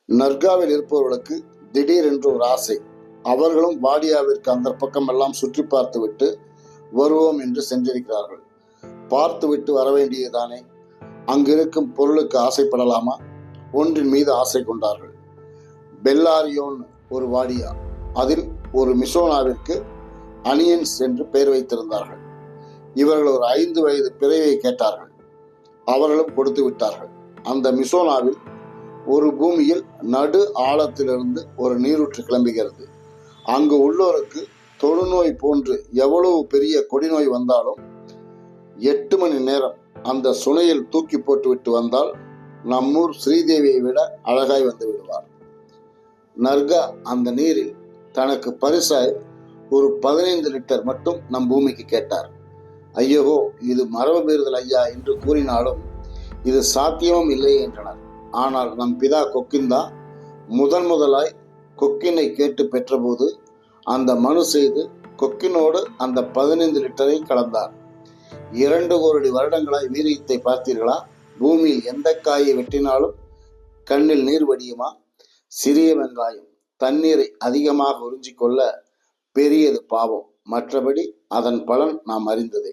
நர்காவில் இருப்பவர்களுக்கு திடீரென்று ஒரு ஆசை. அவர்களும் வாடியாவிற்கு அந்த பக்கம் எல்லாம் சுற்றி பார்த்துவிட்டு வருவோம் என்று சென்றிருக்கிறார்கள். பார்த்துவிட்டு வர வேண்டியதுதானே, அங்கிருக்கும் பொருளுக்கு ஆசைப்படலாமா? ஒன்றின் மீது ஆசை கொண்டார்கள். பெல்லாரியோன் ஒரு வாடியா, அதில் ஒரு மிசோனாவிற்கு அனியன்ஸ் என்று பெயர் வைத்திருந்தார்கள். இவர்கள் ஒரு 5 வயது பிறையை கேட்டார்கள். அவர்களும் கொடுத்து விட்டார்கள். அந்த மிசோனாவில் ஒரு பூமியில் நடு ஆழத்திலிருந்து ஒரு நீரூற்று கிளம்புகிறது. அங்கு உள்ளோருக்கு தொழுநோய் போன்று எவ்வளவு பெரிய கொடிநோய் வந்தாலும் 8 மணி நேரம் அந்த சுனையில் தூக்கி போட்டுவிட்டு வந்தால் நம்மூர் ஸ்ரீதேவியை விட அழகாய் வந்து விடுவார். நர்கா அந்த நீரில் தனக்கு பரிசாய் ஒரு 15 லிட்டர் மட்டும் நம் பூமிக்கு கேட்டார். ஐயோ, இது மரபு மீறுதல் ஐயா என்று கூறினாலும் இது சாத்தியமும் இல்லை என்றனர். ஆனால் நம் பிதா கொக்கிந்தா முதலாய் கொக்கினை கேட்டு பெற்றபோது அந்த மனு செய்து கொக்கினோடு அந்த 15 லிட்டரை கலந்தார். 2 கோடி வருடங்களாய் வீரியத்தை பார்த்தீர்களா? பூமியில் எந்த காயை வெட்டினாலும் கண்ணில் நீர் வடியுமா? சிறிய வெங்காயம் தண்ணீரை அதிகமாக உறிஞ்சிக்கொள்ள பெரியது பாவம். மற்றபடி அதன் பலன் நாம் அறிந்ததே.